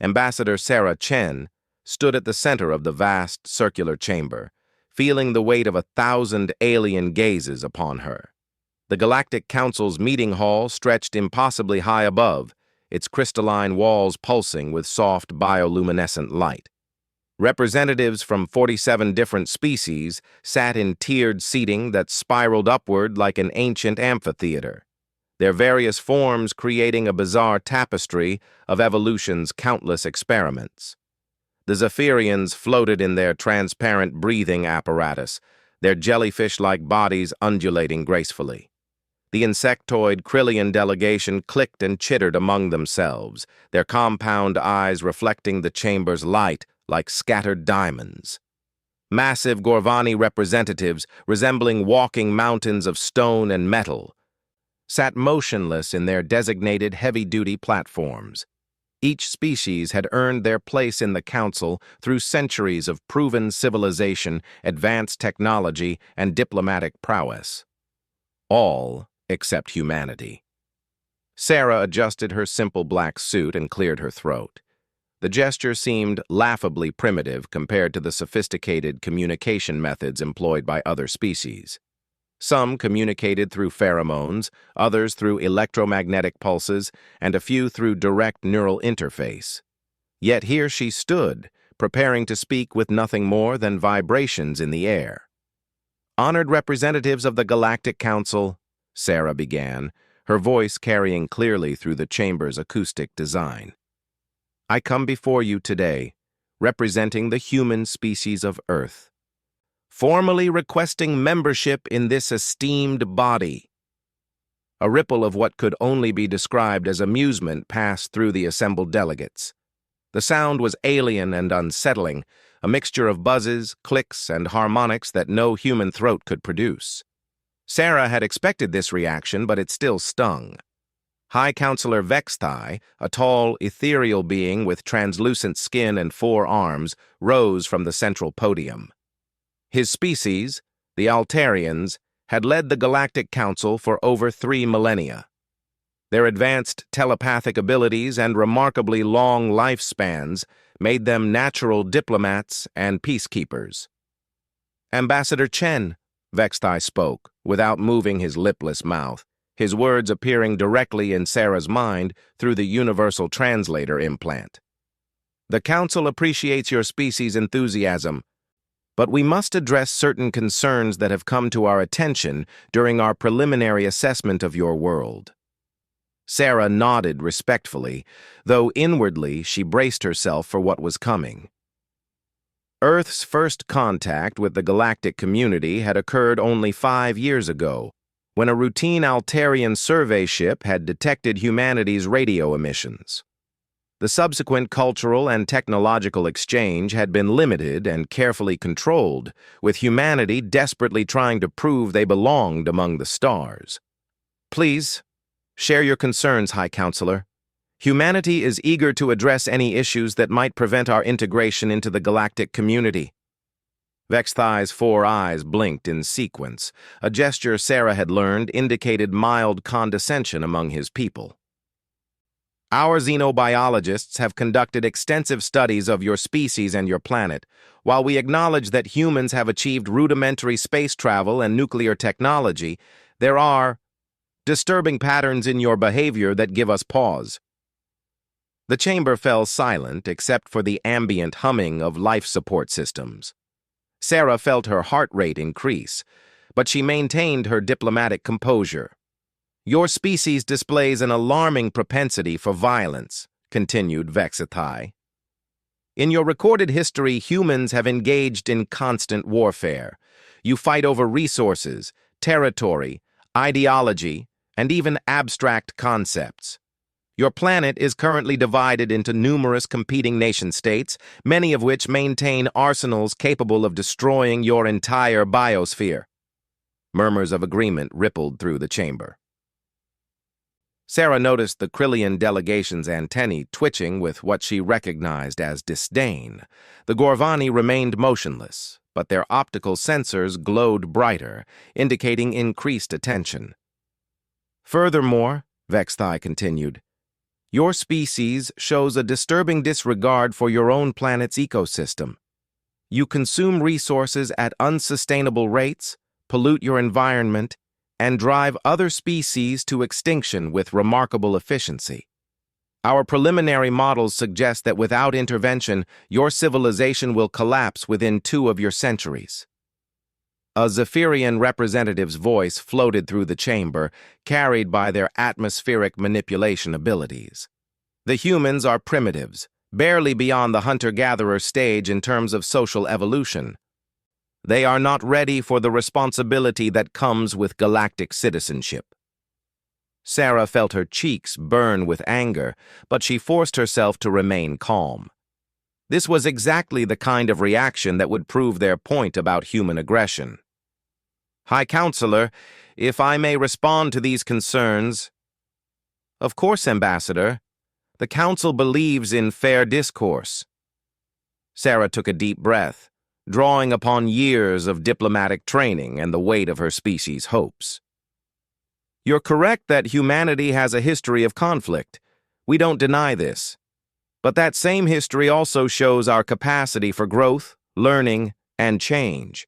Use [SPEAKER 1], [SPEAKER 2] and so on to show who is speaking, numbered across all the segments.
[SPEAKER 1] Ambassador Sarah Chen stood at the center of the vast circular chamber, feeling the weight of 1,000 alien gazes upon her. The Galactic Council's meeting hall stretched impossibly high above, its crystalline walls pulsing with soft bioluminescent light. Representatives from 47 different species sat in tiered seating that spiraled upward like an ancient amphitheater, their various forms creating a bizarre tapestry of evolution's countless experiments. The Zephyrians floated in their transparent breathing apparatus, their jellyfish-like bodies undulating gracefully. The insectoid Krillian delegation clicked and chittered among themselves, their compound eyes reflecting the chamber's light like scattered diamonds. Massive Gorvani representatives, resembling walking mountains of stone and metal, sat motionless in their designated heavy-duty platforms. Each species had earned their place in the Council through centuries of proven civilization, advanced technology, and diplomatic prowess. All except humanity. Sarah adjusted her simple black suit and cleared her throat. The gesture seemed laughably primitive compared to the sophisticated communication methods employed by other species. Some communicated through pheromones, others through electromagnetic pulses, and a few through direct neural interface. Yet here she stood, preparing to speak with nothing more than vibrations in the air. "Honored representatives of the Galactic Council," Sarah began, her voice carrying clearly through the chamber's acoustic design. "I come before you today, representing the human species of Earth, formally requesting membership in this esteemed body." A ripple of what could only be described as amusement passed through the assembled delegates. The sound was alien and unsettling, a mixture of buzzes, clicks, and harmonics that no human throat could produce. Sarah had expected this reaction, but it still stung. High Counselor Vexthai, a tall, ethereal being with translucent skin and 4 arms, rose from the central podium. His species, the Altarians, had led the Galactic Council for over 3 millennia. Their advanced telepathic abilities and remarkably long lifespans made them natural diplomats and peacekeepers. "Ambassador Chen," Vexthai spoke, without moving his lipless mouth, his words appearing directly in Sarah's mind through the universal translator implant. "The Council appreciates your species' enthusiasm, but we must address certain concerns that have come to our attention during our preliminary assessment of your world." Sarah nodded respectfully, though inwardly she braced herself for what was coming. Earth's first contact with the galactic community had occurred only 5 years ago, when a routine Altarian survey ship had detected humanity's radio emissions. The subsequent cultural and technological exchange had been limited and carefully controlled, with humanity desperately trying to prove they belonged among the stars. "Please, share your concerns, High Counselor. Humanity is eager to address any issues that might prevent our integration into the galactic community." Vexthai's 4 eyes blinked in sequence. A gesture Sarah had learned indicated mild condescension among his people. "Our xenobiologists have conducted extensive studies of your species and your planet. While we acknowledge that humans have achieved rudimentary space travel and nuclear technology, there are disturbing patterns in your behavior that give us pause." The chamber fell silent except for the ambient humming of life support systems. Sarah felt her heart rate increase, but she maintained her diplomatic composure. "Your species displays an alarming propensity for violence," continued Vexthai. "In your recorded history, humans have engaged in constant warfare. You fight over resources, territory, ideology, and even abstract concepts. Your planet is currently divided into numerous competing nation-states, many of which maintain arsenals capable of destroying your entire biosphere." Murmurs of agreement rippled through the chamber. Sarah noticed the Krillian delegation's antennae twitching with what she recognized as disdain. The Gorvani remained motionless, but their optical sensors glowed brighter, indicating increased attention. "Furthermore," Vexthai continued, Your species shows a disturbing disregard for your own planet's ecosystem. You consume resources at unsustainable rates, pollute your environment, and drive other species to extinction with remarkable efficiency. Our preliminary models suggest that without intervention, your civilization will collapse within 2 of your centuries. A Zephyrian representative's voice floated through the chamber, carried by their atmospheric manipulation abilities. The humans are primitives, barely beyond the hunter-gatherer stage in terms of social evolution. They are not ready for the responsibility that comes with galactic citizenship. Sarah felt her cheeks burn with anger, but she forced herself to remain calm. This was exactly the kind of reaction that would prove their point about human aggression. High Counselor, if I may respond to these concerns. Of course, Ambassador. The Council believes in fair discourse. Sarah took a deep breath, drawing upon years of diplomatic training and the weight of her species' hopes. You're correct that humanity has a history of conflict. We don't deny this. But that same history also shows our capacity for growth, learning, and change.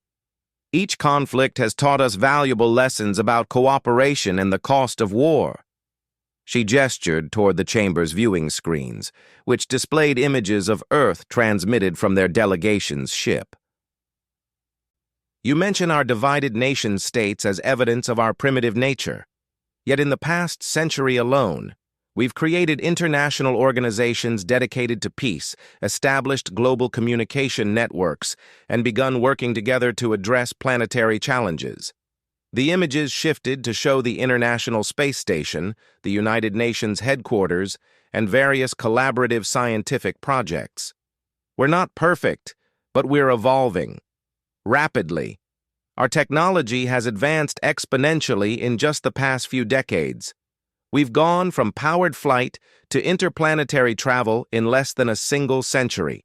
[SPEAKER 1] Each conflict has taught us valuable lessons about cooperation and the cost of war. She gestured toward the chamber's viewing screens, which displayed images of Earth transmitted from their delegation's ship. You mention our divided nation-states as evidence of our primitive nature. Yet in the past century alone, we've created international organizations dedicated to peace, established global communication networks, and begun working together to address planetary challenges. The images shifted to show the International Space Station, the United Nations headquarters, and various collaborative scientific projects. We're not perfect, but we're evolving. Rapidly. Our technology has advanced exponentially in just the past few decades. We've gone from powered flight to interplanetary travel in less than a single century.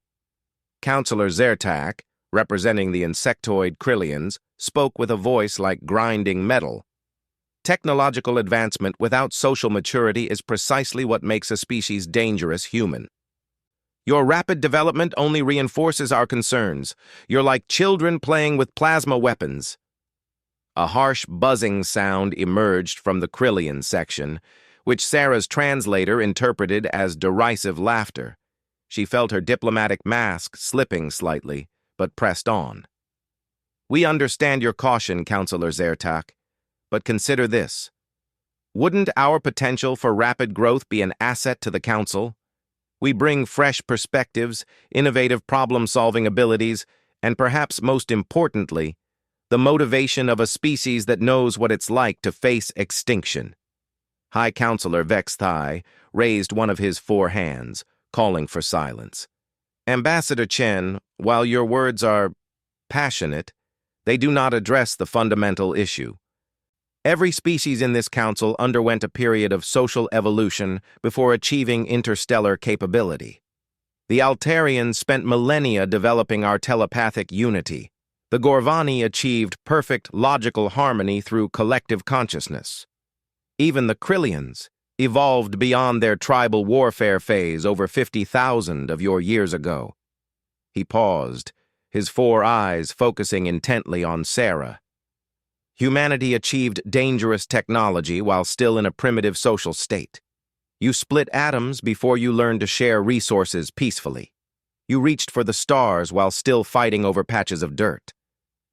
[SPEAKER 1] Counselor Zertak, representing the insectoid Krillians, spoke with a voice like grinding metal. Technological advancement without social maturity is precisely what makes a species dangerous human. Your rapid development only reinforces our concerns. You're like children playing with plasma weapons. A harsh buzzing sound emerged from the Krillian section, which Sarah's translator interpreted as derisive laughter. She felt her diplomatic mask slipping slightly, but pressed on. We understand your caution, Counselor Zertak, but consider this. Wouldn't our potential for rapid growth be an asset to the Council? We bring fresh perspectives, innovative problem-solving abilities, and perhaps most importantly, the motivation of a species that knows what it's like to face extinction. High Counselor Vexthai raised one of his 4 hands, calling for silence. Ambassador Chen, while your words are passionate, they do not address the fundamental issue. Every species in this council underwent a period of social evolution before achieving interstellar capability. The Altarians spent millennia developing our telepathic unity. The Gorvani achieved perfect logical harmony through collective consciousness. Even the Krillians evolved beyond their tribal warfare phase over 50,000 of your years ago. He paused, his 4 eyes focusing intently on Sarah. Humanity achieved dangerous technology while still in a primitive social state. You split atoms before you learned to share resources peacefully. You reached for the stars while still fighting over patches of dirt.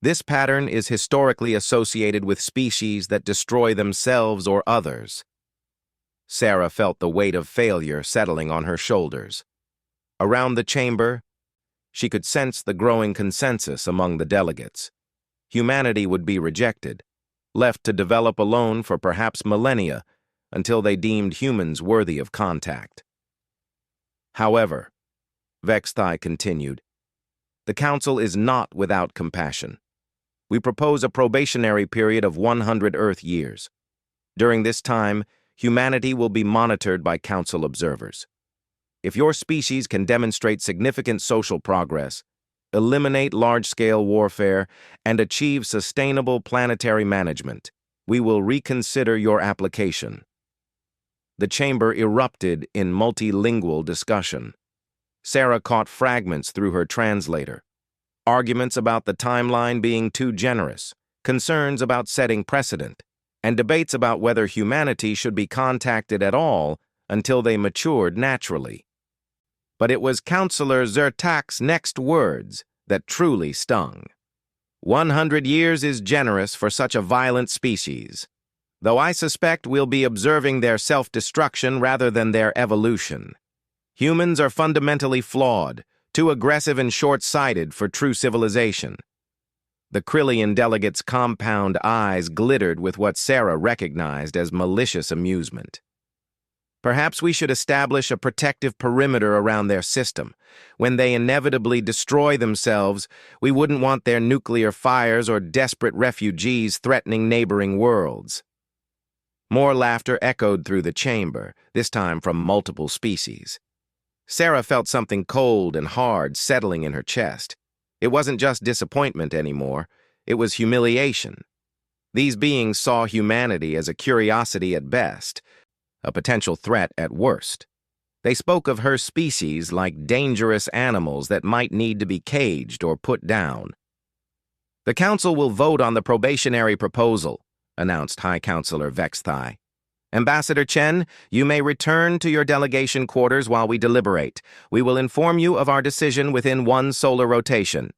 [SPEAKER 1] This pattern is historically associated with species that destroy themselves or others. Sarah felt the weight of failure settling on her shoulders. Around the chamber, she could sense the growing consensus among the delegates. Humanity would be rejected, left to develop alone for perhaps millennia, until they deemed humans worthy of contact. However, Vexthai continued, the Council is not without compassion. We propose a probationary period of 100 Earth years. During this time, humanity will be monitored by Council observers. If your species can demonstrate significant social progress, eliminate large-scale warfare, and achieve sustainable planetary management, we will reconsider your application. the chamber erupted in multilingual discussion. Sarah caught fragments through her translator. Arguments about the timeline being too generous, concerns about setting precedent, and debates about whether humanity should be contacted at all until they matured naturally. But it was Counselor Zertak's next words that truly stung. 100 years is generous for such a violent species, though I suspect we'll be observing their self-destruction rather than their evolution. Humans are fundamentally flawed, too aggressive and short-sighted for true civilization. The Krillian delegate's compound eyes glittered with what Sarah recognized as malicious amusement. Perhaps we should establish a protective perimeter around their system. When they inevitably destroy themselves, we wouldn't want their nuclear fires or desperate refugees threatening neighboring worlds. More laughter echoed through the chamber, this time from multiple species. Sarah felt something cold and hard settling in her chest. It wasn't just disappointment anymore, it was humiliation. These beings saw humanity as a curiosity at best, a potential threat at worst. They spoke of her species like dangerous animals that might need to be caged or put down. The Council will vote on the probationary proposal, announced High Counselor Vexthai. Ambassador Chen, you may return to your delegation quarters while we deliberate. We will inform you of our decision within one solar rotation.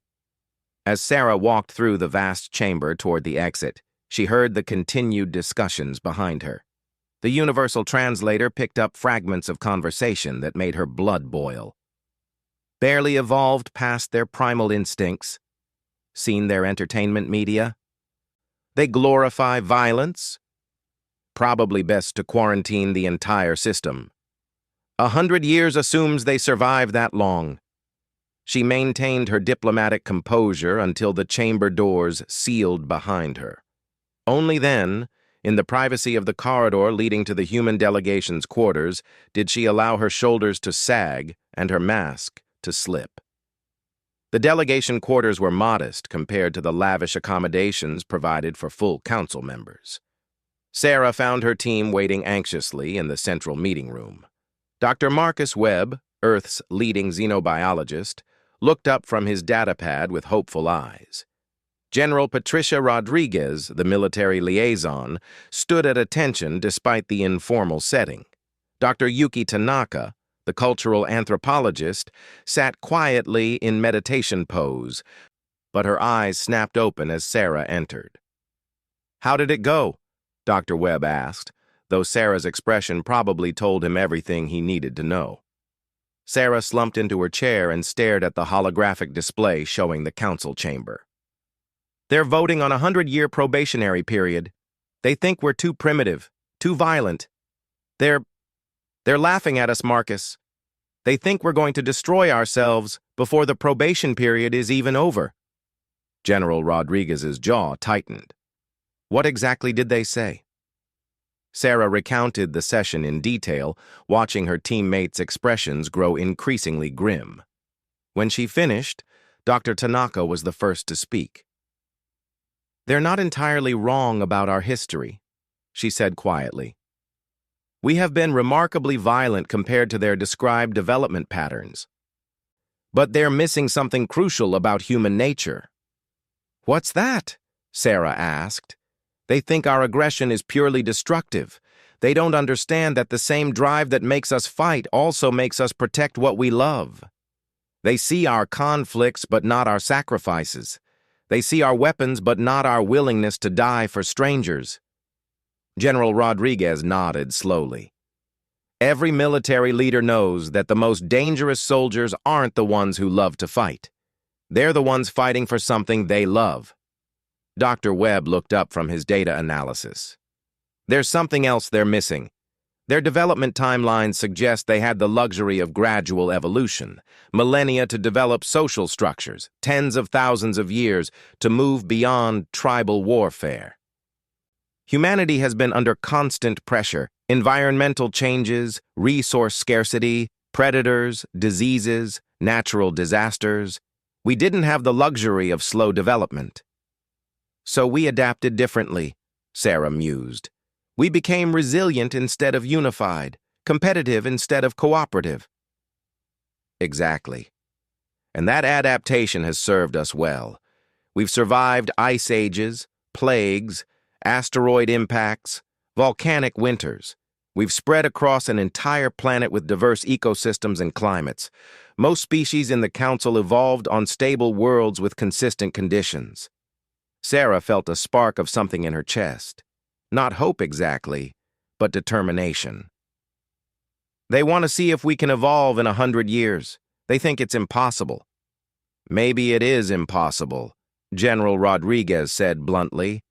[SPEAKER 1] As Sarah walked through the vast chamber toward the exit, she heard the continued discussions behind her. The universal translator picked up fragments of conversation that made her blood boil. Barely evolved past their primal instincts. Seen their entertainment media? They glorify violence. Probably best to quarantine the entire system. 100 years assumes they survive that long. She maintained her diplomatic composure until the chamber doors sealed behind her. Only then, in the privacy of the corridor leading to the human delegation's quarters, did she allow her shoulders to sag and her mask to slip. The delegation quarters were modest compared to the lavish accommodations provided for full council members. Sarah found her team waiting anxiously in the central meeting room. Dr. Marcus Webb, Earth's leading xenobiologist, looked up from his datapad with hopeful eyes. General Patricia Rodriguez, the military liaison, stood at attention despite the informal setting. Dr. Yuki Tanaka, the cultural anthropologist, sat quietly in meditation pose, but her eyes snapped open as Sarah entered. "How did it go?" Dr. Webb asked, though Sarah's expression probably told him everything he needed to know. Sarah slumped into her chair and stared at the holographic display showing the council chamber. "They're voting on a 100-year probationary period. They think we're too primitive, too violent. They're laughing at us, Marcus. They think we're going to destroy ourselves before the probation period is even over." General Rodriguez's jaw tightened. What exactly did they say? Sarah recounted the session in detail, watching her teammates' expressions grow increasingly grim. When she finished, Dr. Tanaka was the first to speak. "They're not entirely wrong about our history," she said quietly. "We have been remarkably violent compared to their described development patterns. But they're missing something crucial about human nature." "What's that?" Sarah asked. "They think our aggression is purely destructive. They don't understand that the same drive that makes us fight also makes us protect what we love. They see our conflicts but not our sacrifices. They see our weapons but not our willingness to die for strangers." General Rodriguez nodded slowly. "Every military leader knows that the most dangerous soldiers aren't the ones who love to fight. They're the ones fighting for something they love." Dr. Webb looked up from his data analysis. "There's something else they're missing. Their development timelines suggest they had the luxury of gradual evolution, millennia to develop social structures, tens of thousands of years to move beyond tribal warfare. Humanity has been under constant pressure, environmental changes, resource scarcity, predators, diseases, natural disasters. We didn't have the luxury of slow development. So we adapted differently," Sarah mused. We became resilient instead of unified, competitive instead of cooperative. Exactly. And that adaptation has served us well. We've survived ice ages, plagues, asteroid impacts, volcanic winters. We've spread across an entire planet with diverse ecosystems and climates. Most species in the Council evolved on stable worlds with consistent conditions. Sarah felt a spark of something in her chest. Not hope exactly, but determination. They want to see if we can evolve in 100 years. They think it's impossible. Maybe it is impossible, General Rodriguez said bluntly.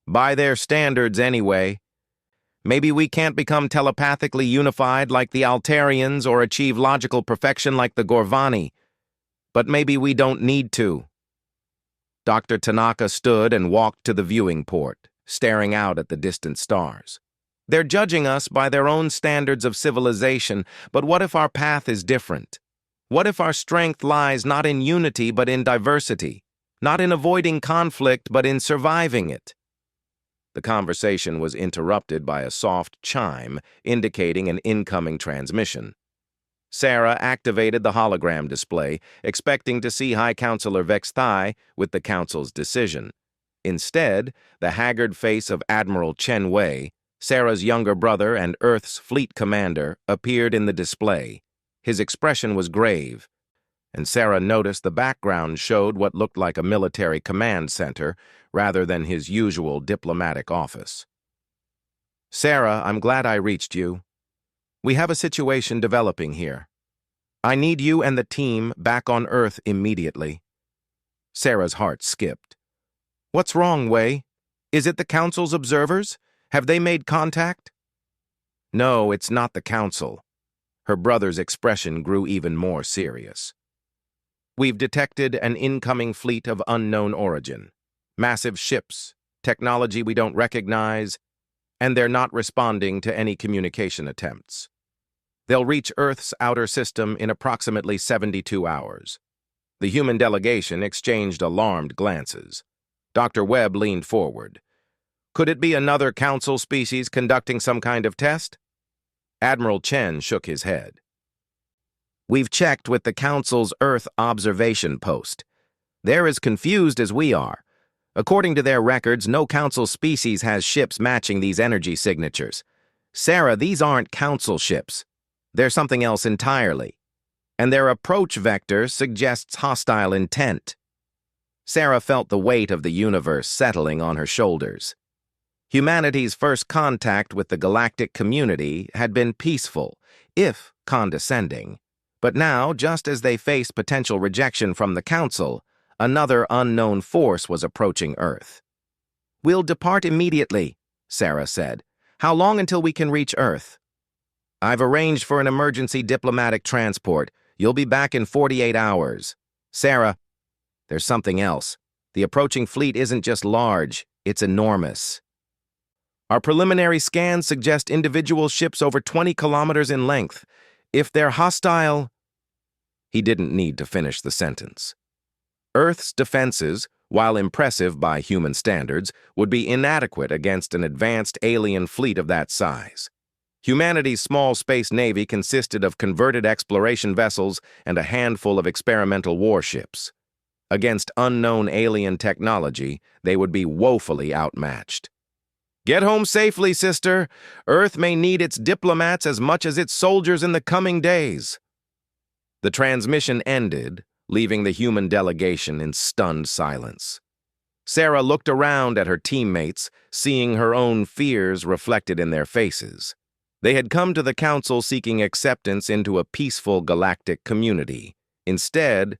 [SPEAKER 1] By their standards anyway. Maybe we can't become telepathically unified like the Altarians or achieve logical perfection like the Gorvani. But maybe we don't need to. Dr. Tanaka stood and walked to the viewing port, staring out at the distant stars. They're judging us by their own standards of civilization, but what if our path is different? What if our strength lies not in unity but in diversity, not in avoiding conflict but in surviving it? The conversation was interrupted by a soft chime indicating an incoming transmission. Sarah activated the hologram display, expecting to see High Counselor Vex Thai with the Council's decision. Instead, the haggard face of Admiral Chen Wei, Sarah's younger brother and Earth's fleet commander, appeared in the display. His expression was grave, and Sarah noticed the background showed what looked like a military command center rather than his usual diplomatic office. Sarah, I'm glad I reached you. We have a situation developing here. I need you and the team back on Earth immediately. Sarah's heart skipped. What's wrong, Wei? Is it the Council's observers? Have they made contact? No, it's not the Council. Her brother's expression grew even more serious. We've detected an incoming fleet of unknown origin. Massive ships, technology we don't recognize, and they're not responding to any communication attempts. They'll reach Earth's outer system in approximately 72 hours. The human delegation exchanged alarmed glances. Dr. Webb leaned forward. Could it be another Council species conducting some kind of test? Admiral Chen shook his head. We've checked with the Council's Earth observation post. They're as confused as we are. According to their records, no Council species has ships matching these energy signatures. Sarah, these aren't Council ships. They're something else entirely. And their approach vector suggests hostile intent. Sarah felt the weight of the universe settling on her shoulders. Humanity's first contact with the galactic community had been peaceful, if condescending. But now, just as they faced potential rejection from the Council, another unknown force was approaching Earth. We'll depart immediately, Sarah said. How long until we can reach Earth? I've arranged for an emergency diplomatic transport. You'll be back in 48 hours. Sarah, there's something else. The approaching fleet isn't just large, it's enormous. Our preliminary scans suggest individual ships over 20 kilometers in length. If they're hostile... He didn't need to finish the sentence. Earth's defenses, while impressive by human standards, would be inadequate against an advanced alien fleet of that size. Humanity's small space navy consisted of converted exploration vessels and a handful of experimental warships. Against unknown alien technology, they would be woefully outmatched. Get home safely, sister. Earth may need its diplomats as much as its soldiers in the coming days. The transmission ended, leaving the human delegation in stunned silence. Sarah looked around at her teammates, seeing her own fears reflected in their faces. They had come to the Council seeking acceptance into a peaceful galactic community. Instead,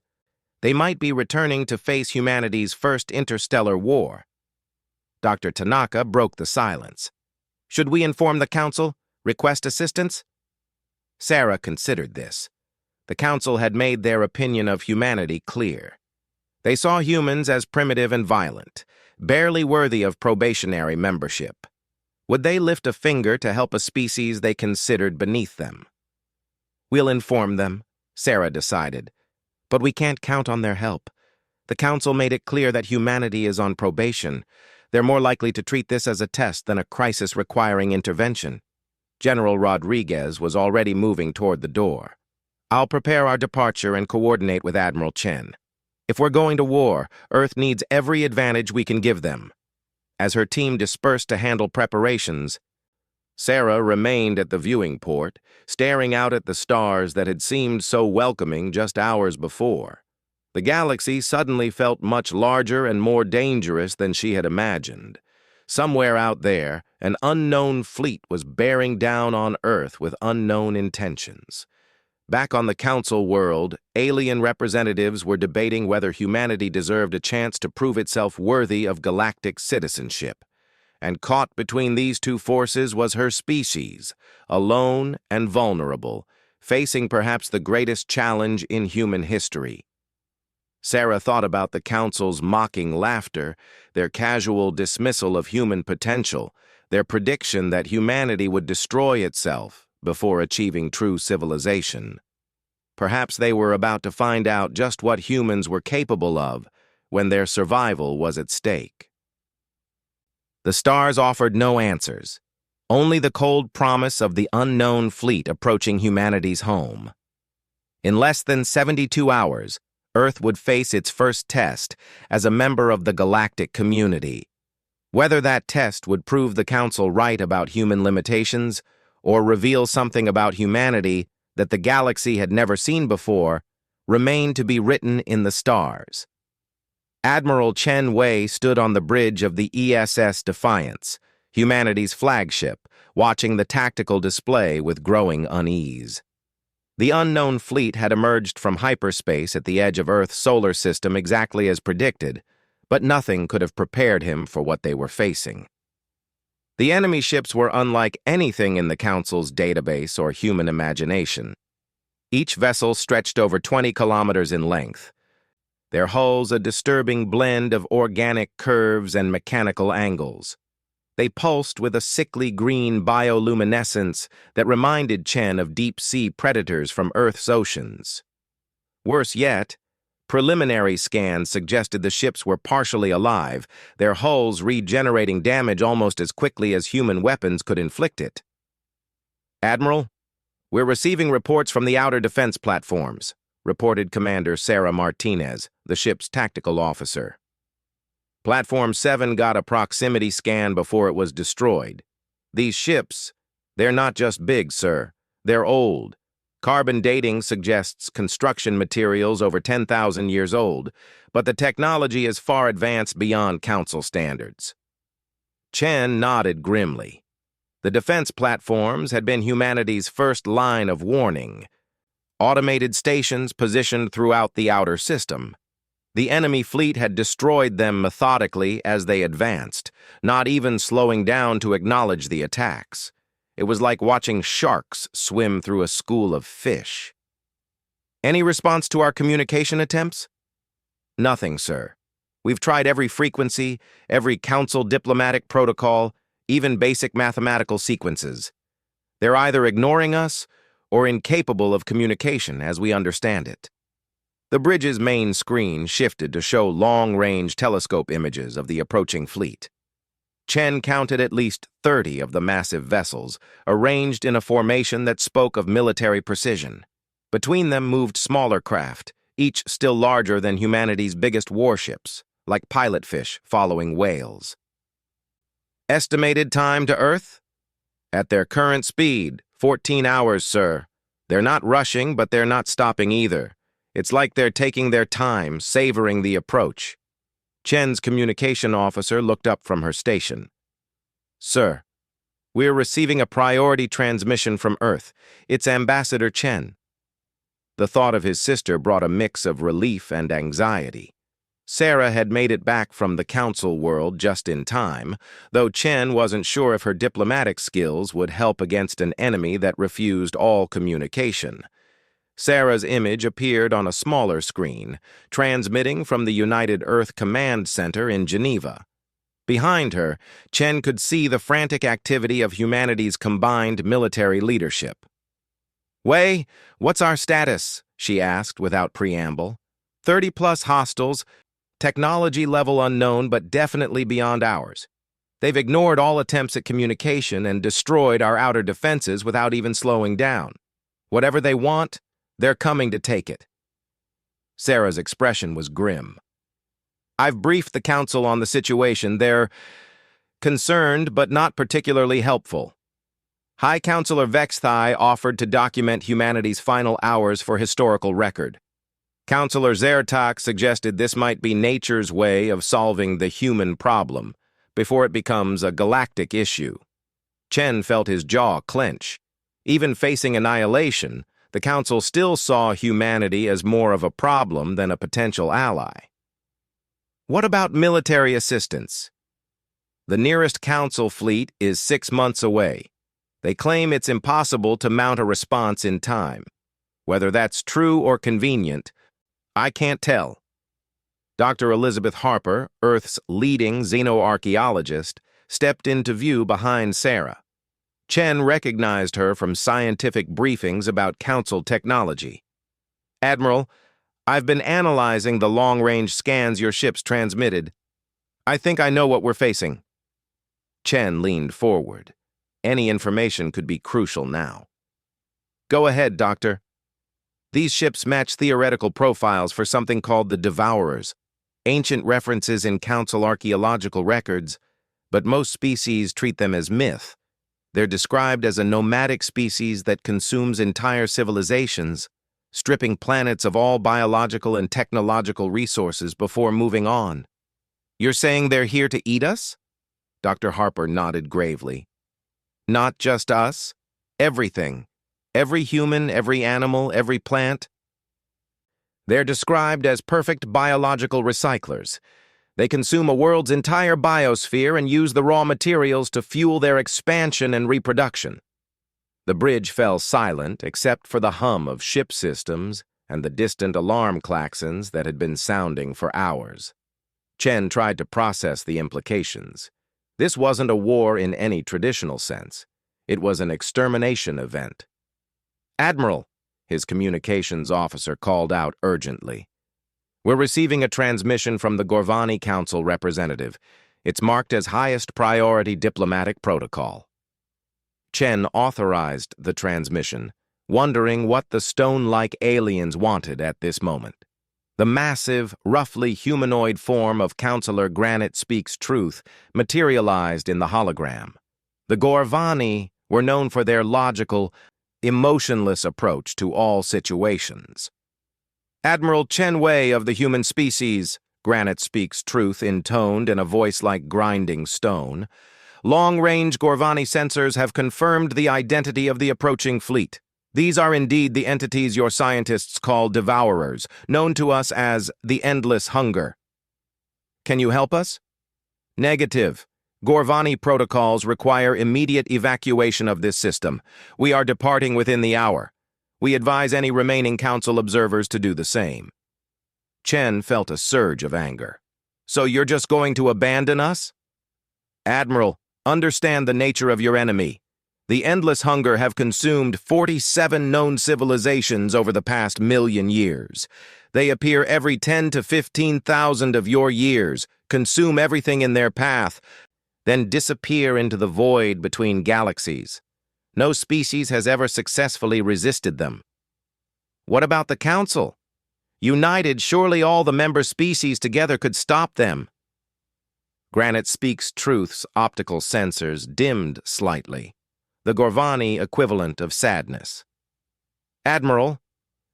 [SPEAKER 1] they might be returning to face humanity's first interstellar war. Dr. Tanaka broke the silence. Should we inform the Council? Request assistance? Sarah considered this. The Council had made their opinion of humanity clear. They saw humans as primitive and violent, barely worthy of probationary membership. Would they lift a finger to help a species they considered beneath them? We'll inform them, Sarah decided. But we can't count on their help. The Council made it clear that humanity is on probation. They're more likely to treat this as a test than a crisis requiring intervention. General Rodriguez was already moving toward the door. I'll prepare our departure and coordinate with Admiral Chen. If we're going to war, Earth needs every advantage we can give them. As her team dispersed to handle preparations, Sarah remained at the viewing port, staring out at the stars that had seemed so welcoming just hours before. The galaxy suddenly felt much larger and more dangerous than she had imagined. Somewhere out there, an unknown fleet was bearing down on Earth with unknown intentions. Back on the Council world, alien representatives were debating whether humanity deserved a chance to prove itself worthy of galactic citizenship. And caught between these two forces was her species, alone and vulnerable, facing perhaps the greatest challenge in human history. Sarah thought about the Council's mocking laughter, their casual dismissal of human potential, their prediction that humanity would destroy itself before achieving true civilization. Perhaps they were about to find out just what humans were capable of when their survival was at stake. The stars offered no answers, only the cold promise of the unknown fleet approaching humanity's home. In less than 72 hours, Earth would face its first test as a member of the galactic community. Whether that test would prove the Council right about human limitations or reveal something about humanity that the galaxy had never seen before remained to be written in the stars. Admiral Chen Wei stood on the bridge of the ESS Defiance, humanity's flagship, watching the tactical display with growing unease. The unknown fleet had emerged from hyperspace at the edge of Earth's solar system exactly as predicted, but nothing could have prepared him for what they were facing. The enemy ships were unlike anything in the Council's database or human imagination. Each vessel stretched over 20 kilometers in length, their hulls a disturbing blend of organic curves and mechanical angles. They pulsed with a sickly green bioluminescence that reminded Chen of deep-sea predators from Earth's oceans. Worse yet, preliminary scans suggested the ships were partially alive, their hulls regenerating damage almost as quickly as human weapons could inflict it. "Admiral, we're receiving reports from the outer defense platforms," reported Commander Sarah Martinez, the ship's tactical officer. "Platform 7 got a proximity scan before it was destroyed. These ships, they're not just big, sir. They're old. Carbon dating suggests construction materials over 10,000 years old, but the technology is far advanced beyond Council standards." Chen nodded grimly. The defense platforms had been humanity's first line of warning. Automated stations positioned throughout the outer system. The enemy fleet had destroyed them methodically as they advanced, not even slowing down to acknowledge the attacks. It was like watching sharks swim through a school of fish. "Any response to our communication attempts?" "Nothing, sir. We've tried every frequency, every Council diplomatic protocol, even basic mathematical sequences. They're either ignoring us or incapable of communication as we understand it." The bridge's main screen shifted to show long-range telescope images of the approaching fleet. Chen counted at least 30 of the massive vessels, arranged in a formation that spoke of military precision. Between them moved smaller craft, each still larger than humanity's biggest warships, like pilotfish following whales. "Estimated time to Earth?" "At their current speed, 14 hours, sir. They're not rushing, but they're not stopping either. It's like they're taking their time, savoring the approach." Chen's communication officer looked up from her station. "Sir, we're receiving a priority transmission from Earth. It's Ambassador Chen." The thought of his sister brought a mix of relief and anxiety. Sarah had made it back from the Council world just in time, though Chen wasn't sure if her diplomatic skills would help against an enemy that refused all communication. Sarah's image appeared on a smaller screen, transmitting from the United Earth Command Center in Geneva. Behind her, Chen could see the frantic activity of humanity's combined military leadership. "Wei, what's our status?" she asked without preamble. 30-plus hostiles, Technology level unknown, but definitely beyond ours. They've ignored all attempts at communication and destroyed our outer defenses without even slowing down. Whatever they want, they're coming to take it. Sarah's expression was grim. I've briefed the council on the situation. They're concerned, but not particularly helpful. High Counselor Vexthai offered to document humanity's final hours for historical record. Counselor Zertak suggested this might be nature's way of solving the human problem before it becomes a galactic issue. Chen felt his jaw clench. Even facing annihilation, the council still saw humanity as more of a problem than a potential ally. What about military assistance? The nearest council fleet is 6 months away. They claim it's impossible to mount a response in time. Whether that's true or convenient, I can't tell. Dr. Elizabeth Harper, Earth's leading xenoarchaeologist, stepped into view behind Sarah. Chen recognized her from scientific briefings about council technology. Admiral, I've been analyzing the long-range scans your ships transmitted. I think I know what we're facing. Chen leaned forward. Any information could be crucial now. Go ahead, Doctor. These ships match theoretical profiles for something called the Devourers, ancient references in council archaeological records, but most species treat them as myth. They're described as a nomadic species that consumes entire civilizations, stripping planets of all biological and technological resources before moving on. You're saying they're here to eat us? Dr. Harper nodded gravely. Not just us. Everything. Every human, every animal, every plant. They're described as perfect biological recyclers. They consume a world's entire biosphere and use the raw materials to fuel their expansion and reproduction. The bridge fell silent except for the hum of ship systems and the distant alarm klaxons that had been sounding for hours. Chen tried to process the implications. This wasn't a war in any traditional sense. It was an extermination event. Admiral, his communications officer called out urgently. We're receiving a transmission from the Gorvani Council representative. It's marked as highest priority diplomatic protocol. Chen authorized the transmission, wondering what the stone-like aliens wanted at this moment. The massive, roughly humanoid form of Counselor Granite Speaks Truth materialized in the hologram. The Gorvani were known for their logical, emotionless approach to all situations. Admiral Chen Wei of the human species, Granite Speaks Truth intoned in a voice like grinding stone, long-range Gorvani sensors have confirmed the identity of the approaching fleet. These are indeed the entities your scientists call Devourers, known to us as the Endless Hunger. Can you help us? Negative. Gorvani protocols require immediate evacuation of this system. We are departing within the hour. We advise any remaining council observers to do the same. Chen felt a surge of anger. So you're just going to abandon us? Admiral, understand the nature of your enemy. The Endless Hunger have consumed 47 known civilizations over the past 1,000,000 years. They appear every 10 to 15,000 of your years, consume everything in their path, then disappear into the void between galaxies. No species has ever successfully resisted them. What about the Council? United, surely all the member species together could stop them. Granite Speaks Truth's optical sensors dimmed slightly, the Gorvani equivalent of sadness. Admiral,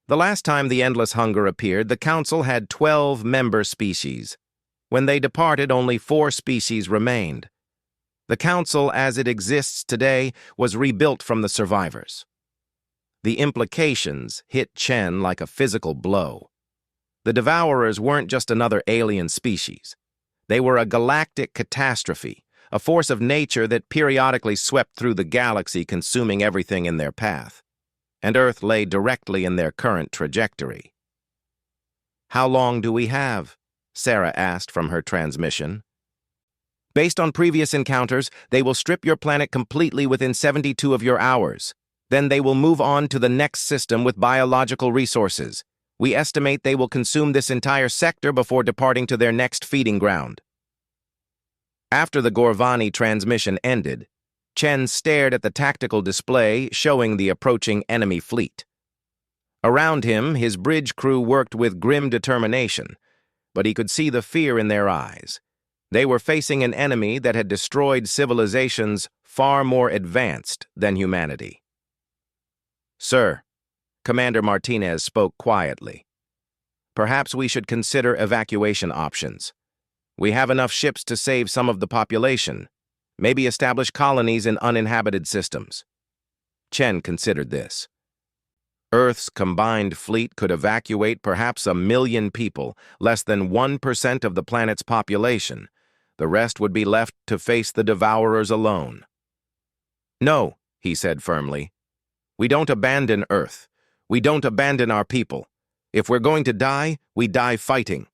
[SPEAKER 1] the last time the Endless Hunger appeared, the Council had 12 member species. When they departed, only 4 species remained. The Council, as it exists today, was rebuilt from the survivors. The implications hit Chen like a physical blow. The Devourers weren't just another alien species. They were a galactic catastrophe, a force of nature that periodically swept through the galaxy, consuming everything in their path. And Earth lay directly in their current trajectory. How long do we have? Sarah asked from her transmission. Based on previous encounters, they will strip your planet completely within 72 of your hours. Then they will move on to the next system with biological resources. We estimate they will consume this entire sector before departing to their next feeding ground." After the Gorvani transmission ended, Chen stared at the tactical display showing the approaching enemy fleet. Around him, his bridge crew worked with grim determination, but he could see the fear in their eyes. They were facing an enemy that had destroyed civilizations far more advanced than humanity. "Sir," Commander Martinez spoke quietly, "perhaps we should consider evacuation options. We have enough ships to save some of the population, maybe establish colonies in uninhabited systems." Chen considered this. Earth's combined fleet could evacuate perhaps 1 million people, less than 1% of the planet's population. The rest would be left to face the devourers alone. "No," he said firmly. "We don't abandon Earth. We don't abandon our people. If we're going to die, we die fighting."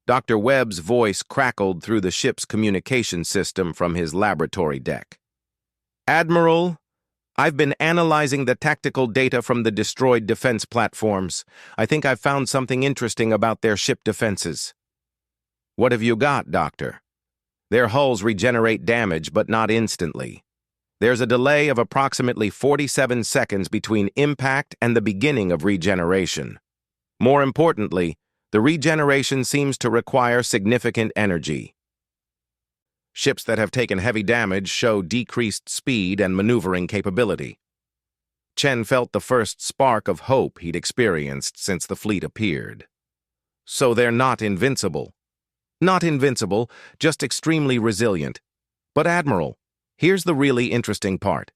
[SPEAKER 1] Dr. Webb's voice crackled through the ship's communication system from his laboratory deck. "Admiral, I've been analyzing the tactical data from the destroyed defense platforms. I think I've found something interesting about their ship defenses." "What have you got, Doctor?" "Their hulls regenerate damage, but not instantly. There's a delay of approximately 47 seconds between impact and the beginning of regeneration. More importantly, the regeneration seems to require significant energy. Ships that have taken heavy damage show decreased speed and maneuvering capability." Chen felt the first spark of hope he'd experienced since the fleet appeared. "So they're not invincible." "Not invincible, just extremely resilient. But Admiral, here's the really interesting part.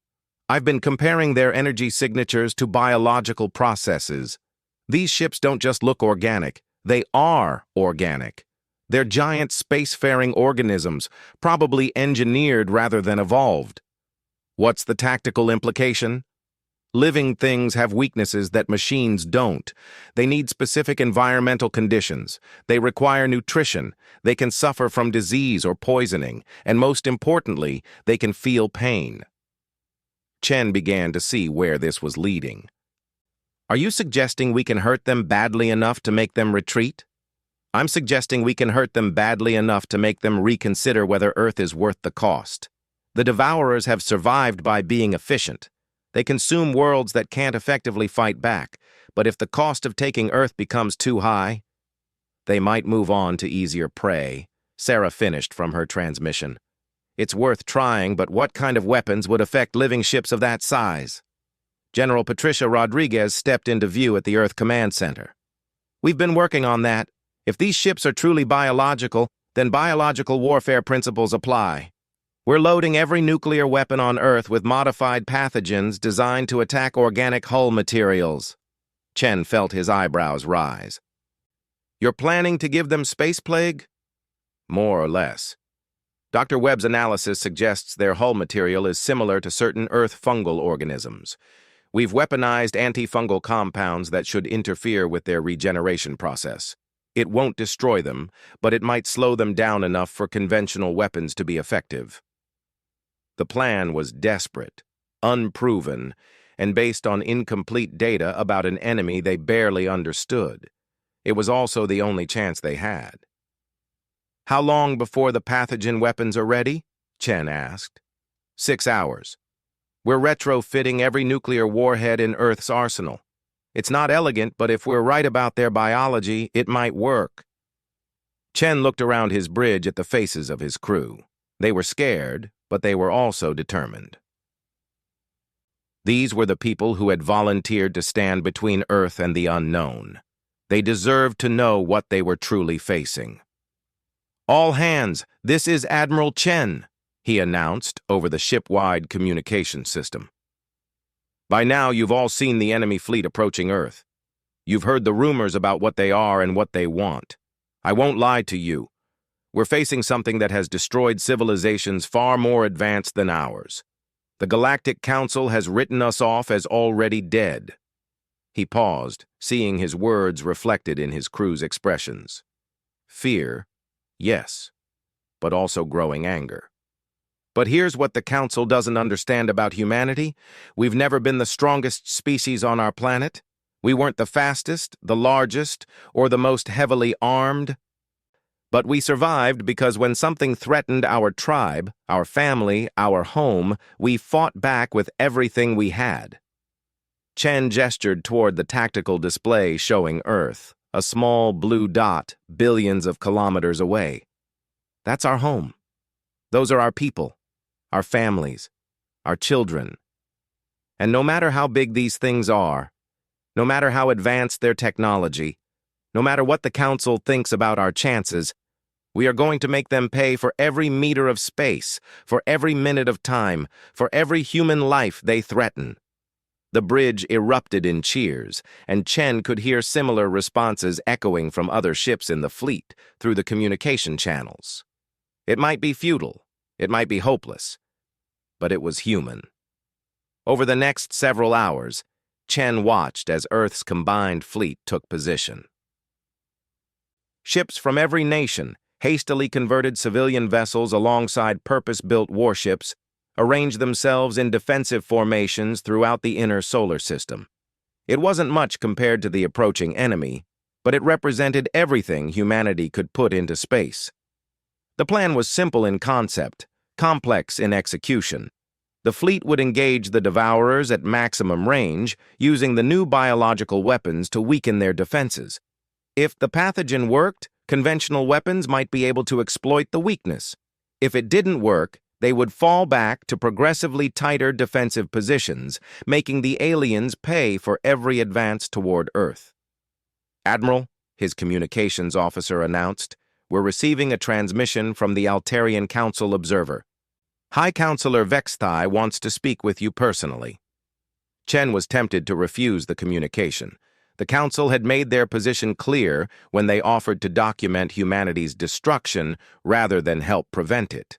[SPEAKER 1] I've been comparing their energy signatures to biological processes. These ships don't just look organic, they are organic. They're giant spacefaring organisms, probably engineered rather than evolved. What's the tactical implication? Living things have weaknesses that machines don't. They need specific environmental conditions. They require nutrition. They can suffer from disease or poisoning. And most importantly, they can feel pain. Chen began to see where this was leading. "Are you suggesting we can hurt them badly enough to make them retreat?" "I'm suggesting we can hurt them badly enough to make them reconsider whether Earth is worth the cost. The Devourers have survived by being efficient. They consume worlds that can't effectively fight back, but if the cost of taking Earth becomes too high, they might move on to easier prey." Sarah finished from her transmission. "It's worth trying, but what kind of weapons would affect living ships of that size?" General Patricia Rodriguez stepped into view at the Earth Command Center. "We've been working on that. If these ships are truly biological, then biological warfare principles apply. We're loading every nuclear weapon on Earth with modified pathogens designed to attack organic hull materials." Chen felt his eyebrows rise. "You're planning to give them space plague?" "More or less. Dr. Webb's analysis suggests their hull material is similar to certain Earth fungal organisms. We've weaponized antifungal compounds that should interfere with their regeneration process. It won't destroy them, but it might slow them down enough for conventional weapons to be effective." The plan was desperate, unproven, and based on incomplete data about an enemy they barely understood. It was also the only chance they had. "How long before the pathogen weapons are ready?" Chen asked. 6 hours. We're retrofitting every nuclear warhead in Earth's arsenal. It's not elegant, but if we're right about their biology, it might work." Chen looked around his bridge at the faces of his crew. They were scared, but they were also determined. These were the people who had volunteered to stand between Earth and the unknown. They deserved to know what they were truly facing. "All hands, this is Admiral Chen," he announced over the ship-wide communication system. "By now, you've all seen the enemy fleet approaching Earth. You've heard the rumors about what they are and what they want. I won't lie to you. We're facing something that has destroyed civilizations far more advanced than ours. The Galactic Council has written us off as already dead." He paused, seeing his words reflected in his crew's expressions. Fear, yes, but also growing anger. "But here's what the Council doesn't understand about humanity. We've never been the strongest species on our planet. We weren't the fastest, the largest, or the most heavily armed, but we survived because when something threatened our tribe, our family, our home, we fought back with everything we had. Chen gestured toward the tactical display showing Earth, a small blue dot billions of kilometers away. That's our home. Those are our people, our families, our children. And no matter how big these things are, no matter how advanced their technology, no matter what the Council thinks about our chances, we are going to make them pay for every meter of space, for every minute of time, for every human life they threaten. The bridge erupted in cheers, and Chen could hear similar responses echoing from other ships in the fleet through the communication channels. It might be futile, it might be hopeless, but it was human. Over the next several hours, Chen watched as Earth's combined fleet took position. Ships from every nation, hastily converted civilian vessels alongside purpose-built warships, arranged themselves in defensive formations throughout the inner solar system. It wasn't much compared to the approaching enemy, but it represented everything humanity could put into space. The plan was simple in concept, complex in execution. The fleet would engage the Devourers at maximum range, using the new biological weapons to weaken their defenses. If the pathogen worked, conventional weapons might be able to exploit the weakness. If it didn't work, they would fall back to progressively tighter defensive positions, making the aliens pay for every advance toward Earth. "Admiral," his communications officer announced, "we're receiving a transmission from the Altarian Council Observer. High Counselor Vexthai wants to speak with you personally." Chen was tempted to refuse the communication. The Council had made their position clear when they offered to document humanity's destruction rather than help prevent it.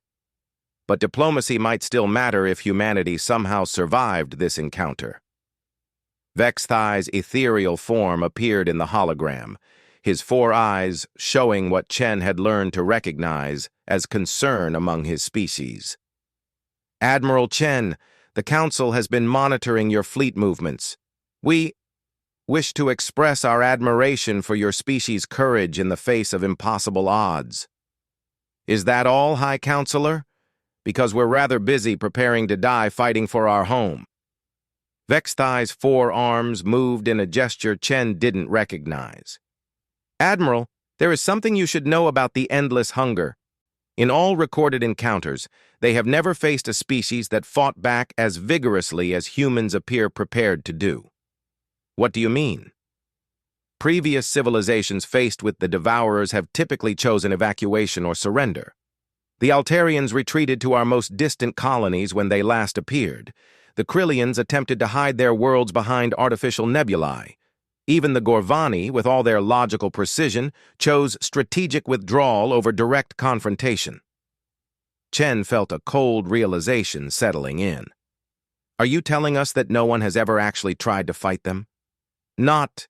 [SPEAKER 1] But diplomacy might still matter if humanity somehow survived this encounter. Vexthai's ethereal form appeared in the hologram, his 4 eyes showing what Chen had learned to recognize as concern among his species. "Admiral Chen, the Council has been monitoring your fleet movements. We wish to express our admiration for your species' courage in the face of impossible odds." "Is that all, High Counselor? Because we're rather busy preparing to die fighting for our home." Vexthai's 4 arms moved in a gesture Chen didn't recognize. "Admiral, there is something you should know about the endless hunger. In all recorded encounters, they have never faced a species that fought back as vigorously as humans appear prepared to do." "What do you mean?" "Previous civilizations faced with the Devourers have typically chosen evacuation or surrender. The Altarians retreated to our most distant colonies when they last appeared. The Krillians attempted to hide their worlds behind artificial nebulae. Even the Gorvani, with all their logical precision, chose strategic withdrawal over direct confrontation." Chen felt a cold realization settling in. "Are you telling us that no one has ever actually tried to fight them?" Not